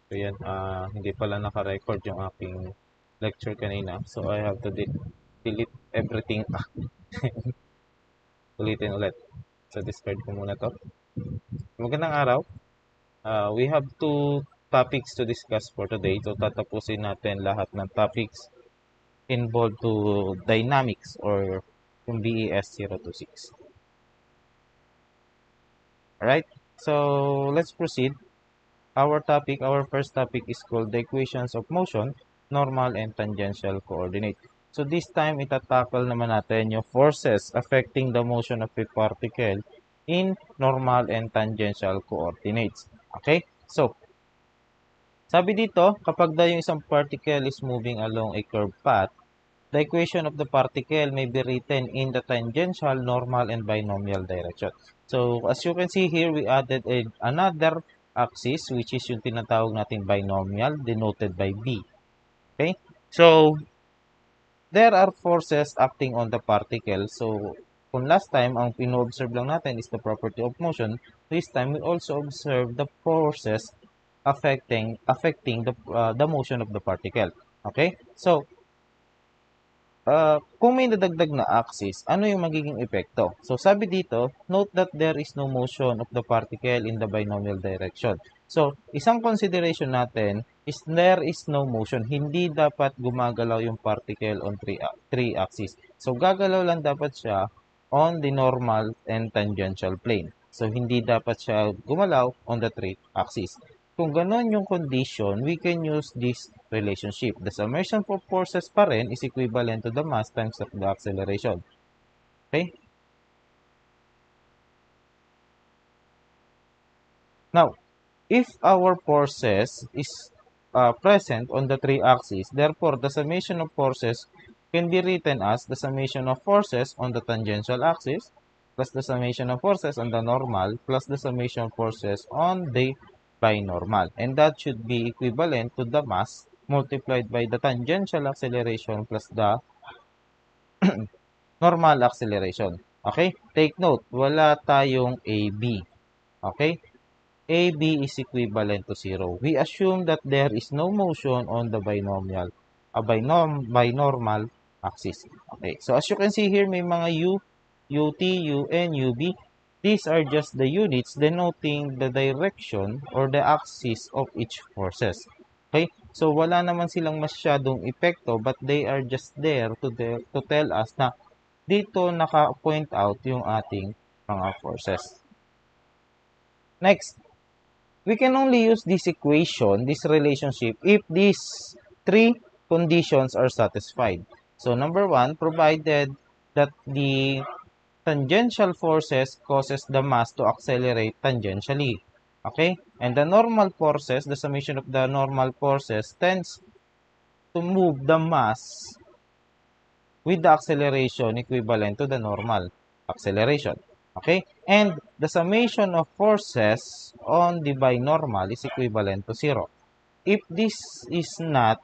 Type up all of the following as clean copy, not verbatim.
So yan, hindi pala naka-record yung aking lecture kanina. So I have to delete everything. Ulitin ulit. So discard ko muna to. Magandang araw. We have two topics to discuss for today. So tatapusin natin lahat ng topics involved to dynamics or yung BES 026. Alright, so let's proceed. Our first topic is called the equations of motion, normal and tangential coordinate. So this time, itatackle naman natin yung forces affecting the motion of a particle in normal and tangential coordinates. Okay? So, sabi dito, kapag daw yung isang particle is moving along a curved path, the equation of the particle may be written in the tangential, normal, and binomial direction. So, as you can see here, we added another axis, which is yung tinatawag nating binomial, denoted by B. Okay? So, there are forces acting on the particle. So, kung last time, ang pino-observe lang natin is the property of motion, this time, we also observe the forces affecting the motion of the particle. Okay? So, kung may nadagdag na axis, ano yung magiging epekto? So, sabi dito, note that there is no motion of the particle in the binomial direction. So, isang consideration natin is there is no motion. Hindi dapat gumagalaw yung particle on three axis. So, gagalaw lang dapat siya on the normal and tangential plane. So, hindi dapat siya gumalaw on the three axis. Kung ganon yung condition, we can use this relationship. The summation of forces pa rin is equivalent to the mass times of the acceleration. Okay? Now, if our forces is present on the three axes, therefore the summation of forces can be written as the summation of forces on the tangential axis plus the summation of forces on the normal plus the summation of forces on the binormal. And that should be equivalent to the mass multiplied by the tangential acceleration plus the normal acceleration. Okay? Take note, wala tayong AB. Okay? AB is equivalent to 0. We assume that there is no motion on the binormal axis. Okay, so as you can see here, may mga U, UT, UN, UB. These are just the units denoting the direction or the axis of each forces. Okay, so wala naman silang masyadong epekto but they are just there to tell us na dito naka-point out yung ating mga forces. Next, we can only use this equation, this relationship, if these three conditions are satisfied. So, number one, provided that the tangential forces causes the mass to accelerate tangentially. Okay? And the normal forces, the summation of the normal forces tends to move the mass with the acceleration equivalent to the normal acceleration. Okay? And the summation of forces on the binormal is equivalent to 0. If this is not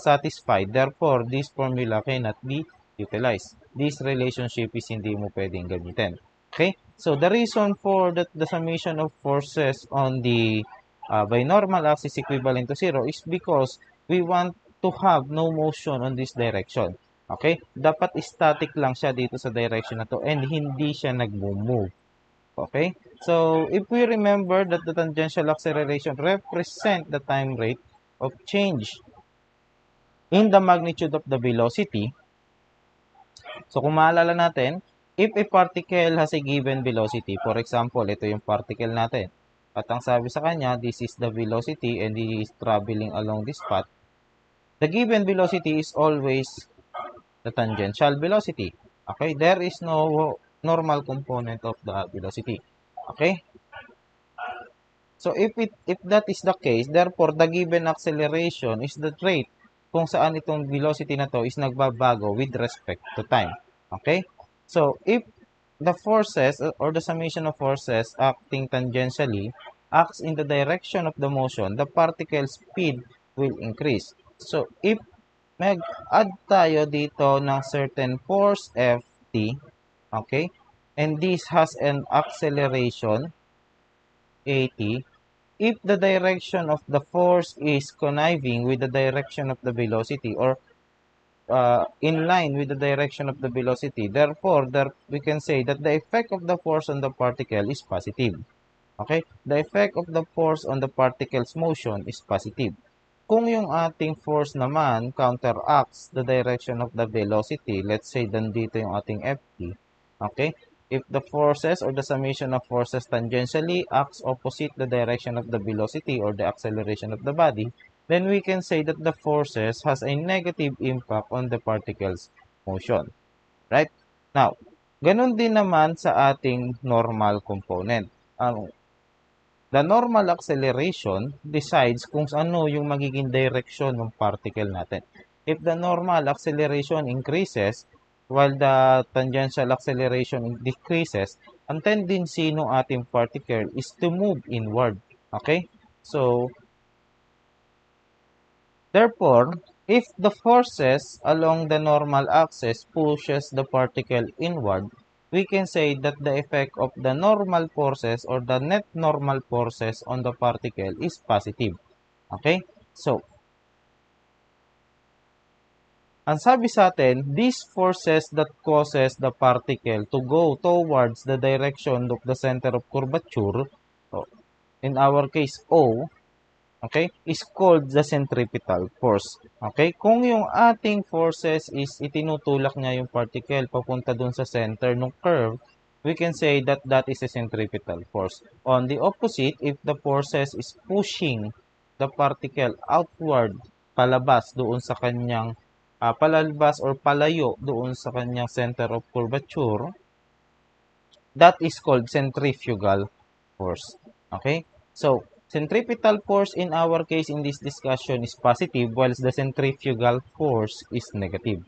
satisfied, therefore, this formula cannot be utilized. This relationship is hindi mo pwedeng gamitin. Okay? So, the reason for the summation of forces on the binormal axis equivalent to 0 is because we want to have no motion on this direction. Okay? Dapat static lang siya dito sa direction na to and hindi siya nag-move. Okay? So, if we remember that the tangential acceleration represent the time rate of change in the magnitude of the velocity, so kung maalala natin, if a particle has a given velocity, for example, ito yung particle natin, at ang sabi sa kanya, this is the velocity and he is traveling along this path, the given velocity is always the tangential velocity. Okay? There is no normal component of the velocity. Okay? So, if that is the case, therefore, the given acceleration is the rate kung saan itong velocity na to is nagbabago with respect to time. Okay? So, if the forces or the summation of forces acting tangentially acts in the direction of the motion, the particle speed will increase. So, if mag-add tayo dito ng certain force Ft, okay? And this has an acceleration AT, if the direction of the force is conniving with the direction of the velocity, or in line with the direction of the velocity, therefore, we can say that the effect of the force on the particle is positive. Okay? The effect of the force on the particle's motion is positive. Kung yung ating force naman counteracts the direction of the velocity, let's say nandito yung ating Ft, okay? If the forces or the summation of forces tangentially acts opposite the direction of the velocity or the acceleration of the body, then we can say that the forces has a negative impact on the particle's motion. Right? Now, ganun din naman sa ating normal component. The normal acceleration decides kung ano yung magiging direction ng particle natin. If the normal acceleration increases while the tangential acceleration decreases, ang tendency ng ating particle is to move inward. Okay? So, therefore, if the forces along the normal axis pushes the particle inward, we can say that the effect of the normal forces or the net normal forces on the particle is positive. Okay? So, ang sabi sa atin, these forces that causes the particle to go towards the direction of the center of curvature, in our case O, okay, is called the centripetal force. Okay? Kung yung ating forces is itinutulak niya yung particle papunta dun sa center ng curve, we can say that that is a centripetal force. On the opposite, if the forces is pushing the particle outward, palabas doon sa kanyang palalabas or palayo doon sa kanyang center of curvature, that is called centrifugal force. Okay? So, centripetal force in our case in this discussion is positive, whilst the centrifugal force is negative.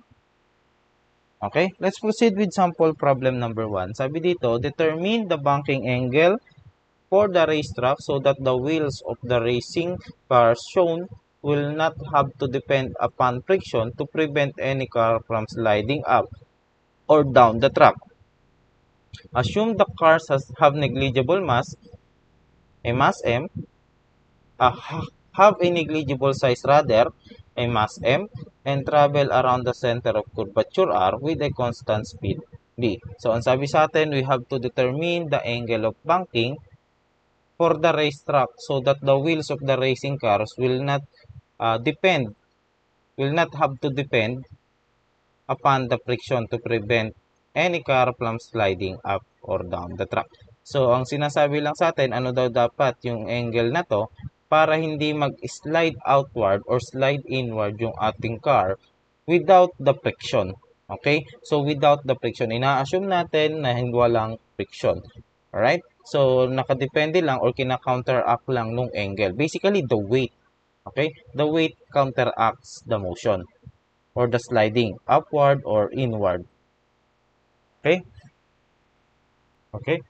Okay? Let's proceed with sample problem number 1. Sabi dito, determine the banking angle for the racetrack so that the wheels of the racing cars shown will not have to depend upon friction to prevent any car from sliding up or down the track. Assume the cars have negligible mass, a mass m, have a negligible size rather, a mass m, and travel around the center of curvature r with a constant speed v. So, ang sabi sa atin, we have to determine the angle of banking for the racetrack so that the wheels of the racing cars will not have to depend upon the friction to prevent any car from sliding up or down the track. So, ang sinasabi lang sa atin, ano daw dapat yung angle na to para hindi mag-slide outward or slide inward yung ating car without the friction. Okay? So, without the friction. Ina-assume natin na walang friction. Alright? So, nakadepende lang or kina-counteract lang nung angle. Basically, the weight. Okay? The weight counteracts the motion or the sliding upward or inward. Okay? Okay?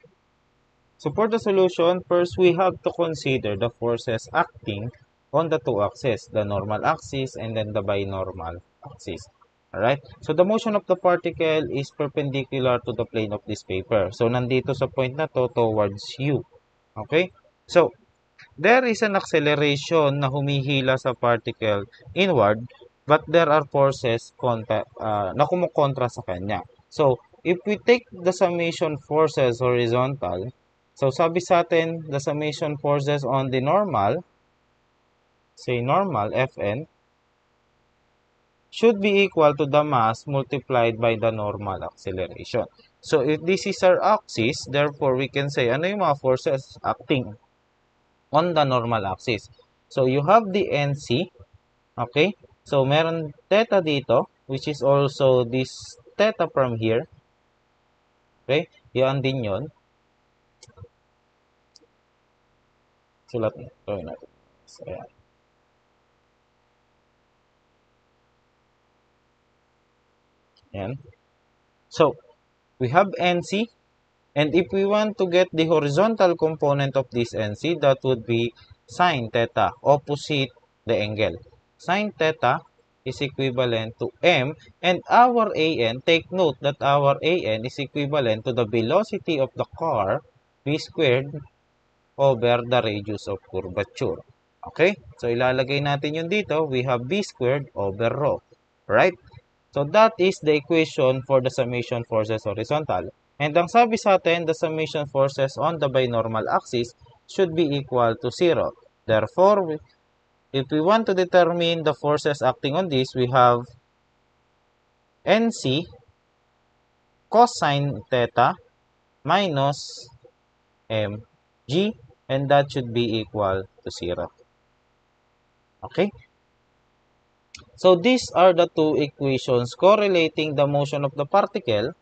So for the solution, first we have to consider the forces acting on the two axes, the normal axis and then the binormal axis. Alright? So the motion of the particle is perpendicular to the plane of this paper. So nandito sa point na to towards you. Okay? So, there is an acceleration na humihila sa particle inward, but there are forces na kumukontra sa kanya. So, if we take the summation forces horizontal, so sabi sa atin, the summation forces on the normal, say normal, Fn, should be equal to the mass multiplied by the normal acceleration. So, if this is our axis, therefore, we can say, ano yung mga forces acting on the normal axis? So, you have the NC, okay? So, meron theta dito, which is also this theta from here. Okay? Yan din yun. Sulat natin. So, ayan. Ayan. So, we have NC. And if we want to get the horizontal component of this NC, that would be sine theta, opposite the angle. Sine theta is equivalent to m, and our AN, take note that our AN is equivalent to the velocity of the car, v squared, over the radius of curvature. Okay? So, ilalagay natin yun dito. We have B squared over rho. Right? So, that is the equation for the summation forces horizontal. And ang sabi sa atin, the summation forces on the binormal axis should be equal to 0. Therefore, if we want to determine the forces acting on this, we have NC cosine theta minus mg, and that should be equal to 0. Okay? So, these are the two equations correlating the motion of the particle,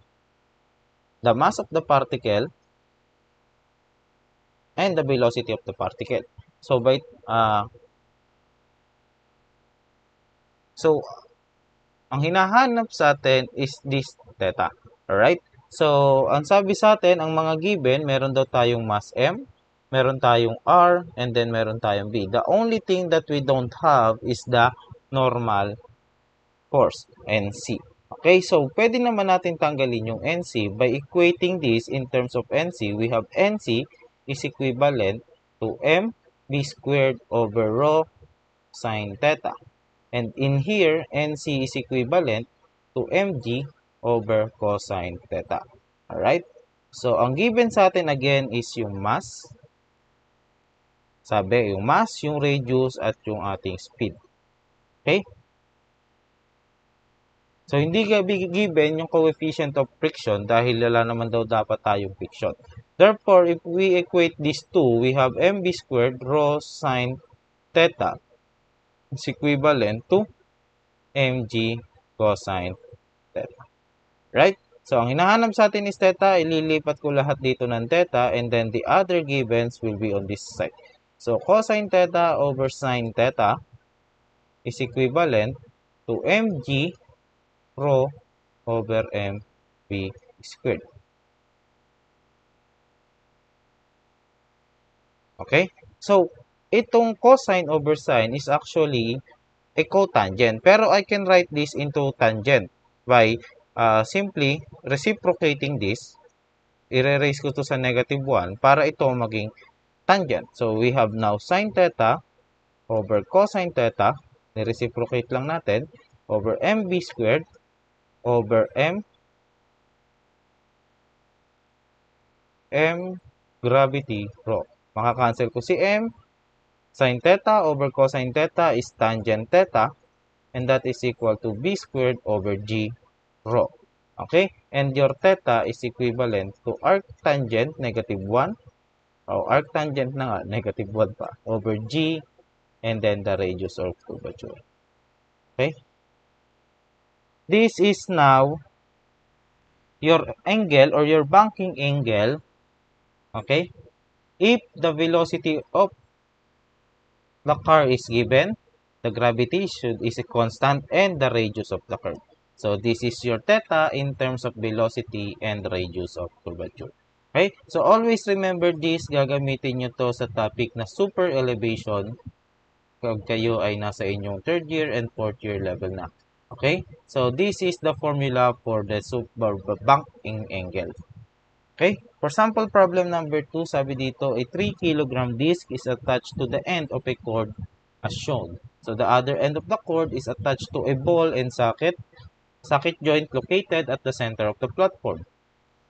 the mass of the particle, and the velocity of the particle. So, ang hinahanap sa atin is this theta. Alright? So, ang sabi sa atin, ang mga given, meron daw tayong mass M, meron tayong R, and then meron tayong B. The only thing that we don't have is the normal force, NC. Okay, so pwede naman natin tanggalin yung NC by equating this in terms of NC. We have NC is equivalent to MB squared over rho sine theta. And in here, NC is equivalent to mg over cosine theta. Alright? So, ang given sa atin again is yung mass. Sabi, yung mass, yung radius, at yung ating speed. Okay? So, hindi given yung coefficient of friction dahil wala naman daw dapat tayong friction. Therefore, if we equate these two, we have mb squared rho sine theta is equivalent to mg cosine theta. Right? So, ang hinahanap sa atin is theta. Ililipat ko lahat dito ng theta, and then the other givens will be on this side. So, cosine theta over sine theta is equivalent to mg rho over mv squared. Okay? So, itong cosine over sine is actually a cotangent. Pero I can write this into tangent by simply reciprocating this. I-raise ko to sa negative 1 para ito maging tangent. So, we have now sine theta over cosine theta. I-reciprocate lang natin over mv squared over m gravity rho. Makakancel ko si m. Sine theta over cosine theta is tangent theta, and that is equal to b squared over g rho. Okay? And your theta is equivalent to arctangent negative 1. O arctangent na nga, negative 1 pa, over g, and then the radius of curvature. Okay? This is now your angle or your banking angle. Okay? If the velocity of the car is given, the gravity is a constant, and the radius of the curve. So, this is your theta in terms of velocity and radius of curvature. Okay? So, always remember this. Gagamitin nyo to sa topic na super elevation pag kayo ay nasa inyong 3rd year and 4th year level na. Okay? So, this is the formula for the banking angle. Okay? For sample problem number 2, sabi dito, a 3 kg disc is attached to the end of a cord as shown. So, the other end of the cord is attached to a ball and socket joint located at the center of the platform.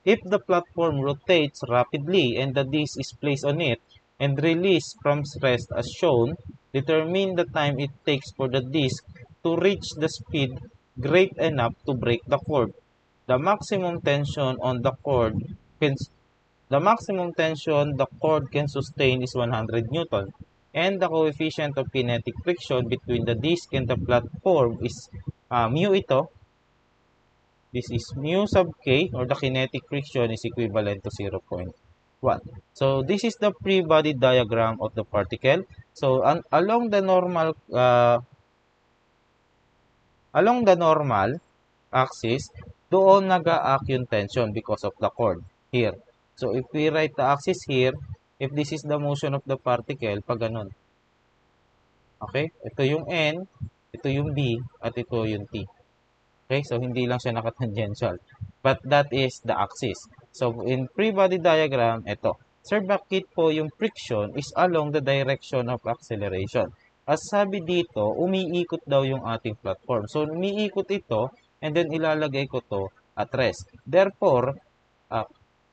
If the platform rotates rapidly and the disc is placed on it and released from rest as shown, determine the time it takes for the disc to reach the speed great enough to break the cord. The maximum tension the cord can sustain is 100 Newton, and the coefficient of kinetic friction between the disc and the platform is mu ito. This is mu sub k, or the kinetic friction is equivalent to 0.1. So, this is the free body diagram of the particle. So, along the normal axis, doon nag-a-act yung tension because of the cord here. So, if we write the axis here, if this is the motion of the particle, pag ganun. Okay? Ito yung N, ito yung B, at ito yung T. Okay? So, hindi lang siya nakatangential. But that is the axis. So, in free body diagram, ito. Sir, bakit po yung friction is along the direction of acceleration? As sabi dito, umiikot daw yung ating platform. So, umiikot ito, and then ilalagay ko to at rest. Therefore,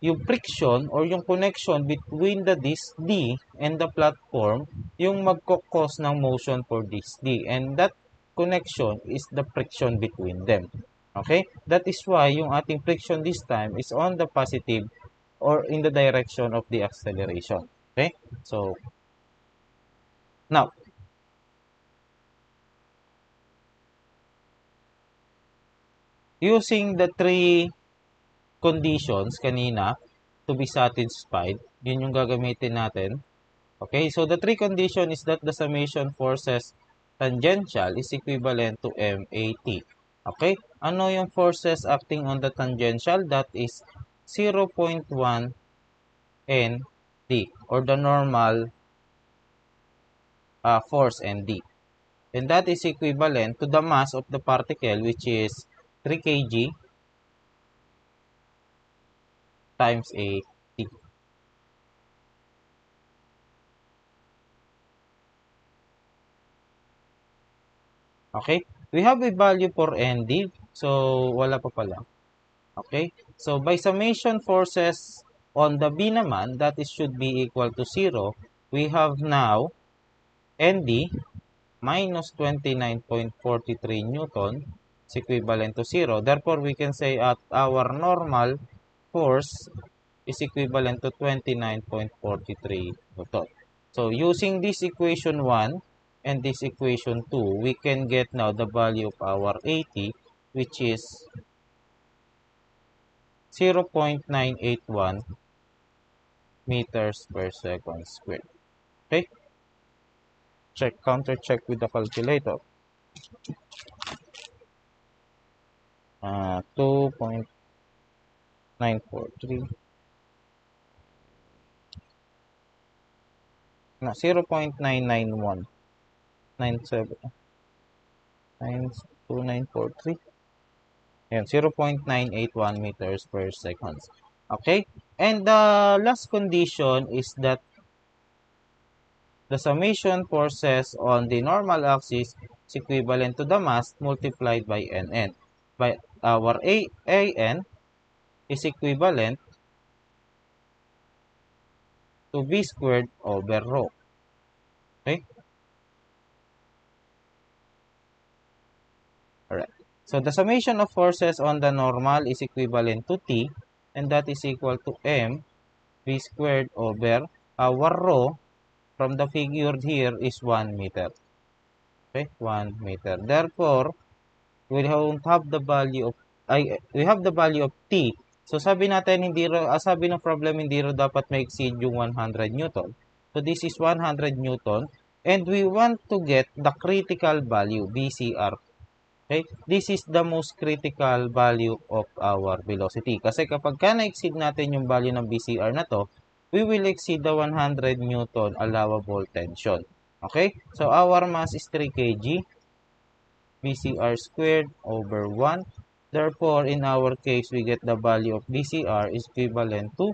yung friction or yung connection between the disc D and the platform, yung magkakos ng motion for disc D. And that connection is the friction between them. Okay? That is why yung ating friction this time is on the positive or in the direction of the acceleration. Okay? So, now, using the three conditions kanina to be satisfied, yun yung gagamitin natin. Okay? So, the three condition is that the summation forces tangential is equivalent to MAT. Okay? Ano yung forces acting on the tangential? That is 0.1 ND or the normal force ND. And that is equivalent to the mass of the particle, which is 3 kg times AT. Okay? We have a value for ND. So, wala pa pala. Okay? So, by summation forces on the B naman, that is should be equal to 0. We have now ND minus 29.43 Newton is equivalent to 0. Therefore, we can say at our normal force is equivalent to 29.43 Newton. So, using this equation 1 and this equation 2, we can get now the value of our AT, which is 0.981 meters per second squared. Okay? Check, counter check with the calculator. 2.943 na 0.991 97 times 2943. Ayan, 0.981 meters per second. Okay? And the last condition is that the summation forces on the normal axis is equivalent to the mass multiplied by Nn. By our An is equivalent to V squared over rho. Okay? Alright. So, the summation of forces on the normal is equivalent to T, and that is equal to M V squared over our rho from the figure here is 1 meter. Okay? 1 meter. Therefore, we don't have the value of we have the value of T. So, sabi natin, sabi ng problem, hindi rin dapat ma-exceed yung 100 Newton. So, this is 100 Newton. And we want to get the critical value, BCR. Okay? This is the most critical value of our velocity. Kasi kapag na-exceed natin yung value ng BCR na to, we will exceed the 100 Newton allowable tension. Okay? So, our mass is 3 kg. BCR squared over 1. Therefore, in our case, we get the value of BCR is equivalent to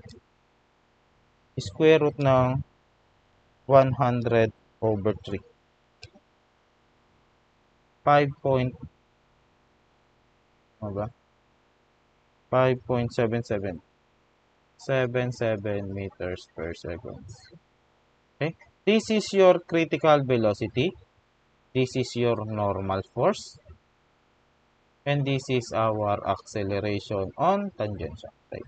square root ng 100 over 3. 5.77 meters per second. Okay? This is your critical velocity. This is your normal force. And this is our acceleration on tangential plane.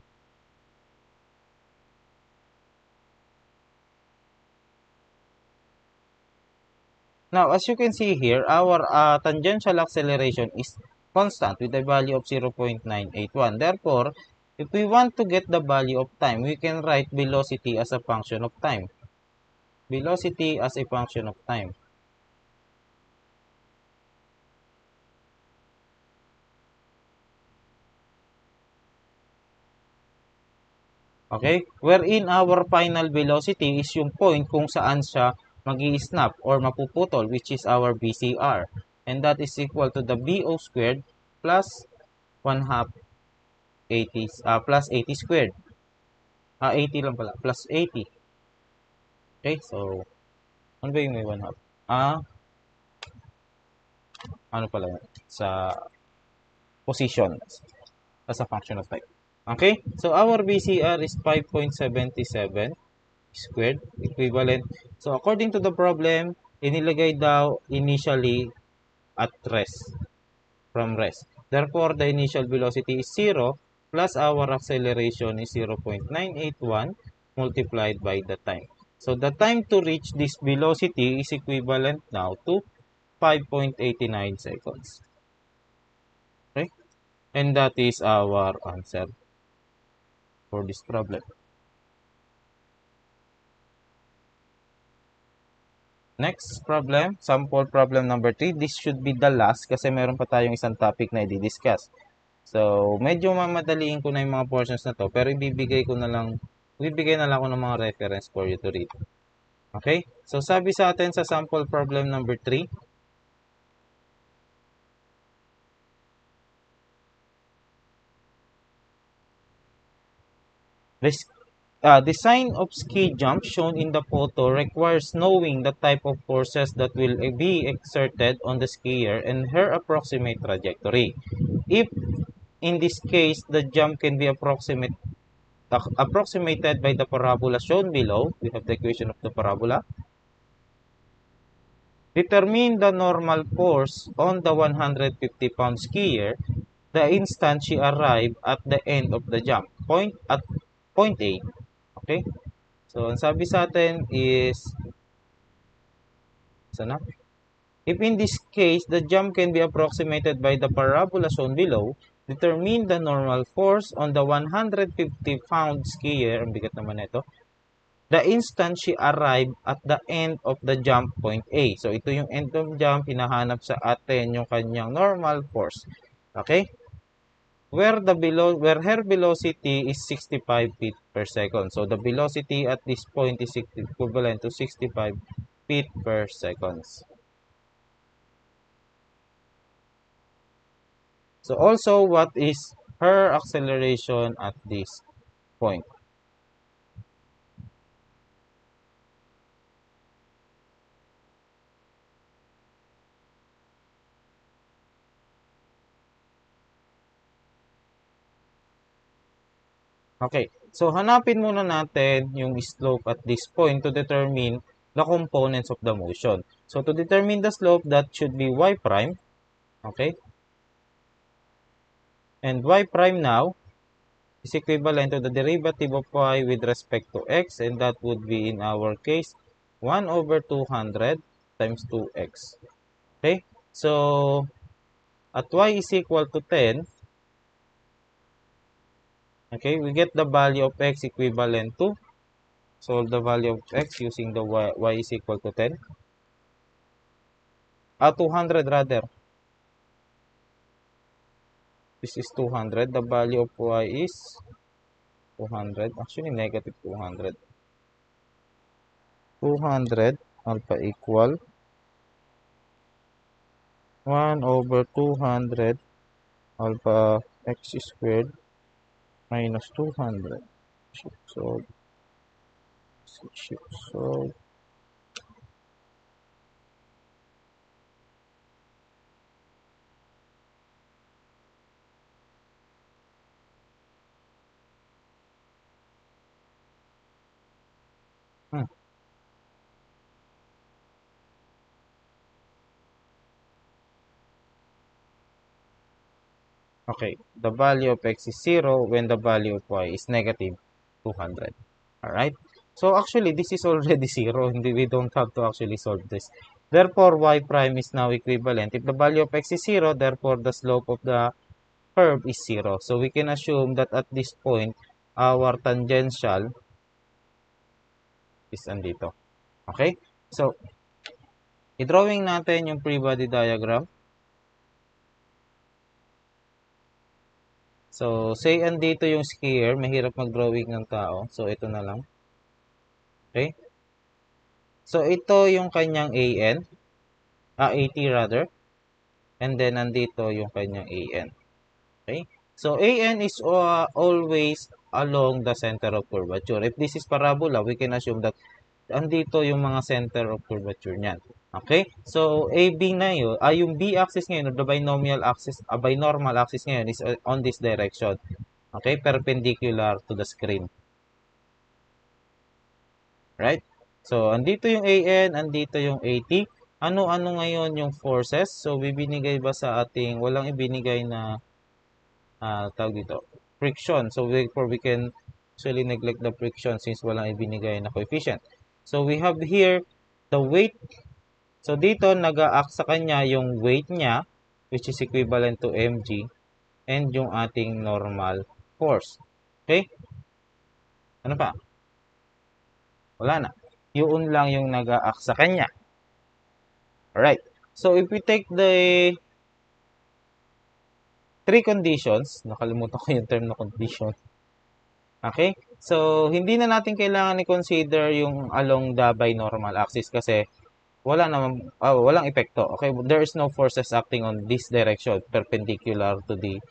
Now, as you can see here, our tangential acceleration is constant with a value of 0.981. Therefore, if we want to get the value of time, we can write velocity as a function of time. Velocity as a function of time. Okay? Wherein our final velocity is yung point kung saan siya mag-i-snap or mapuputol, which is our BCR. And that is equal to the BO squared plus 1/2 80 plus 80 squared. 80 lang pala. Plus 80. Okay, so, ano ba yung may 1/2? Ano pala yun? Sa position. As a function of type. Okay, so our BCR is 5.77 squared equivalent. So, according to the problem, inilagay daw initially at rest, from rest. Therefore, the initial velocity is 0 plus our acceleration is 0.981 multiplied by the time. So, the time to reach this velocity is equivalent now to 5.89 seconds. Okay? And that is our answer for this problem. Next problem, sample problem number 3. This should be the last kasi meron pa tayong isang topic na i-discuss. So, medyo mamadaliin ko na yung mga portions na to, pero ibibigay na lang ako ng mga reference for you to read. Okay? So, sabi sa atin sa sample problem number 3, the sign of ski jump shown in the photo requires knowing the type of forces that will be exerted on the skier and her approximate trajectory. If in this case the jump can be approximated by the parabola shown below, we have the equation of the parabola. Determine the normal force on the 150-pound skier the instant she arrived at the end of the jump at point A. Okay? So, ang sabi sa atin is, sana? If in this case, the jump can be approximated by the parabola shown below, determine the normal force on the 150-pound skier, ang bigat naman ito, the instant she arrived at the end of the jump point A. So, ito yung end of jump, hinahanap sa atin yung kanyang normal force. Okay? Where her velocity is 65 feet per second. So, the velocity at this point is equivalent to 65 feet per second. So, also, what is her acceleration at this point? Okay. So, hanapin muna natin yung slope at this point to determine the components of the motion. So, to determine the slope, that should be y prime. Okay. And y prime now is equivalent to the derivative of y with respect to x, and that would be, in our case, 1 over 200 times 2x. Okay. So, at y is equal to 10, okay, we get the value of x equivalent to, solve the value of x using the y is equal to 10. 200 rather. This is 200. The value of y is 200. Actually, negative 200. 200 alpha equal 1 over 200 alpha x squared minus 200. So, okay, the value of x is 0 when the value of y is negative 200. Alright? So, actually, this is already 0. We don't have to actually solve this. Therefore, y prime is now equivalent. If the value of x is 0, therefore, the slope of the curve is 0. So, we can assume that at this point, our tangential is andito. Okay? So, i-drawing natin yung free body diagram. So, say andito yung skier, mahirap mag-drawing ng tao. So, ito na lang. Okay? So, ito yung kanyang AN. AT rather. And then, nandito yung kanyang AN. Okay? So, AN is always along the center of curvature. If this is parabola, we can assume that andito yung mga center of curvature niyan. Okay? So, AB na yun, yung B axis ngayon, the binomial axis, binormal axis ngayon is on this direction. Okay? Perpendicular to the screen. Right? So, andito yung AN, andito yung AT. Ano-ano ngayon yung forces? So, bibinigay ba sa ating, walang ibinigay na, tawag dito, friction. So, therefore, we can actually neglect the friction since walang ibinigay na coefficient. So, we have here the weight. So, dito, nag-a-act sa kanya yung weight niya, which is equivalent to mg, and yung ating normal force. Okay? Ano pa? Wala na. Yun lang yung nag-a-act sa kanya. Alright. So, if we take the three conditions, nakalimutan ko yung term na condition. Okay? So, hindi na natin kailangan i-consider yung along the binormal axis kasi walang epekto. Okay? There is no forces acting on this direction perpendicular to the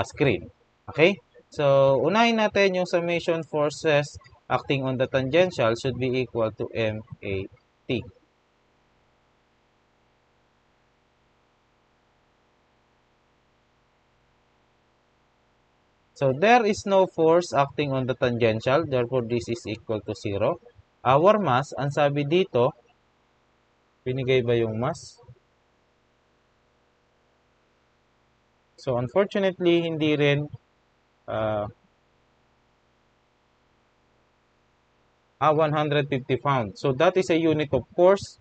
screen. Okay? So, unahin natin yung summation forces acting on the tangential should be equal to MAT. So, there is no force acting on the tangential, therefore this is equal to 0. Our mass, ang sabi dito, binigay ba yung mass? So, unfortunately, hindi rin 150 pounds. So, that is a unit of force.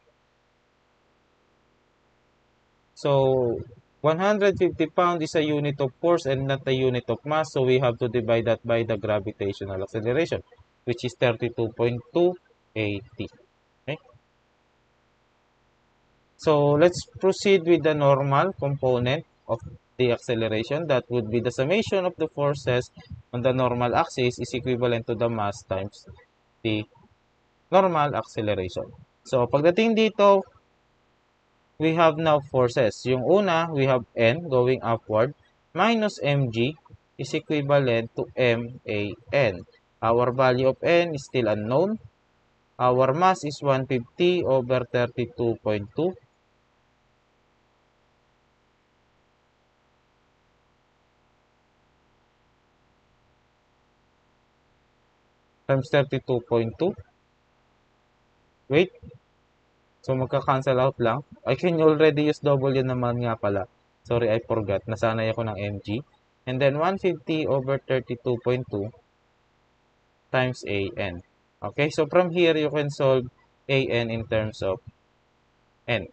So, 150 pounds is a unit of force and not a unit of mass. So, we have to divide that by the gravitational acceleration, which is 32.2 AT. Okay? So, let's proceed with the normal component of the acceleration. That would be the summation of the forces on the normal axis is equivalent to the mass times the normal acceleration. So, pagdating dito, we have now forces. Yung una, we have N going upward minus mg is equivalent to MAN. Our value of N is still unknown. Our mass is 150 over 32.2. Times 32.2. Wait. So, magka-cancel out lang. I can already use W naman nga pala. Sorry, I forgot. Nasanay ako ng mg. And then, 150 over 32.2 times AN. Okay, so from here, you can solve AN in terms of N.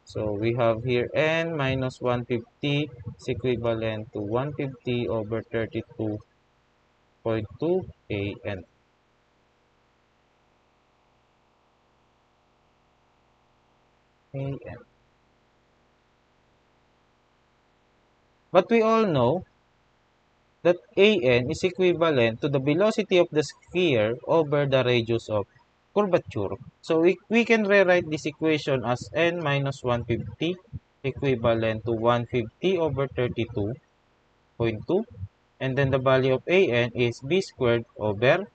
So, we have here N minus 150 is equivalent to 150 over 32.2 AN. AN. But we all know that AN is equivalent to the velocity of the sphere over the radius of curvature. So, we can rewrite this equation as N minus 150 equivalent to 150 over 32.2. And then the value of AN is B squared over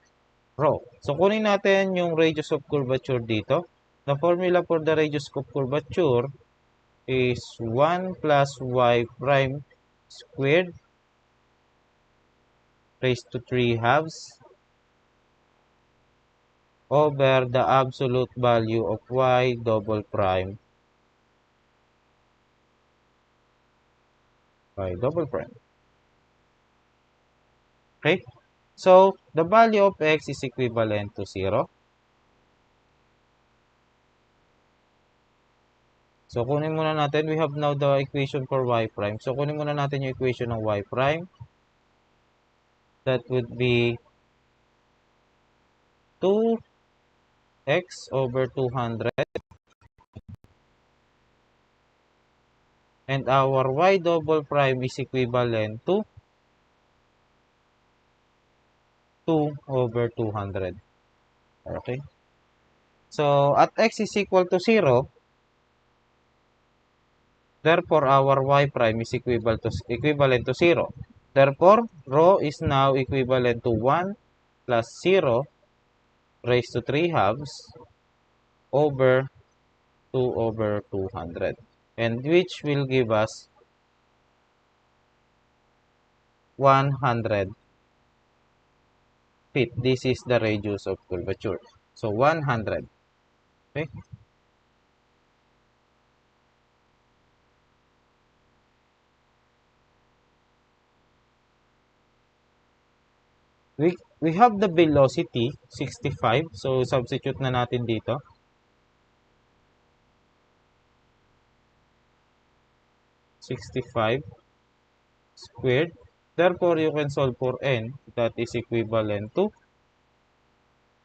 rho. So, kunin natin yung radius of curvature dito. The formula for the radius of curvature is 1 plus y prime squared raised to 3 halves over the absolute value of y double prime y double prime. Okay? So, the value of x is equivalent to 0. So, kunin muna natin. We have now the equation for y prime. So, kunin muna natin yung equation ng y prime. That would be 2x over 200. And our y double prime is equivalent to 2 over 200. Okay? So, at x is equal to 0, therefore, our y prime is equivalent to 0. Therefore, rho is now equivalent to 1 plus 0 raised to 3 halves over 2 over 200. And which will give us 100 feet. This is the radius of curvature. So, 100. Okay? We have the velocity, 65. So, substitute na natin dito. 65 squared. Therefore, you can solve for n. That is equivalent to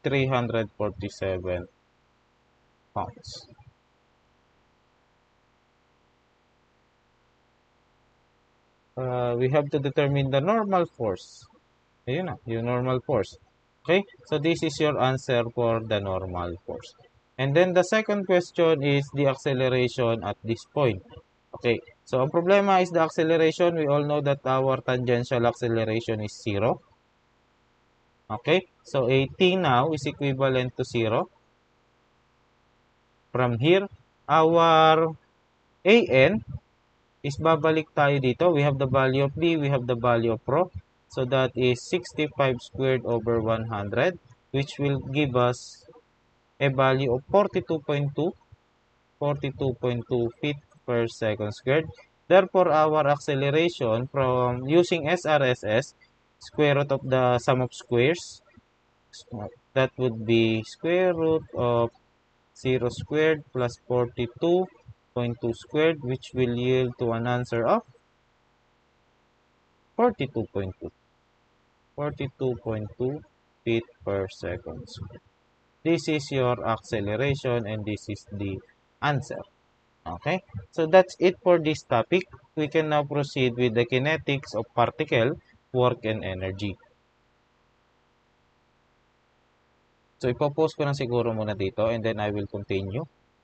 347 pounds. We have to determine the normal force. Ayun na, yung normal force. Okay? So, this is your answer for the normal force. And then, the second question is the acceleration at this point. Okay. So, ang problema is the acceleration. We all know that our tangential acceleration is 0. Okay. So, AT now is equivalent to 0. From here, our AN is babalik tayo dito. We have the value of B, we have the value of rho. So, that is 65 squared over 100, which will give us a value of 42.2 feet per second squared. Therefore, our acceleration from using SRSS, square root of the sum of squares, that would be square root of 0 squared plus 42.2 squared, which will yield to an answer of 42.2. 42.2 feet per second squared. This is your acceleration and this is the answer. Okay, so that's it for this topic. We can now proceed with the kinetics of particle, work, and energy. So, ipopost ko na siguro muna dito and then I will continue.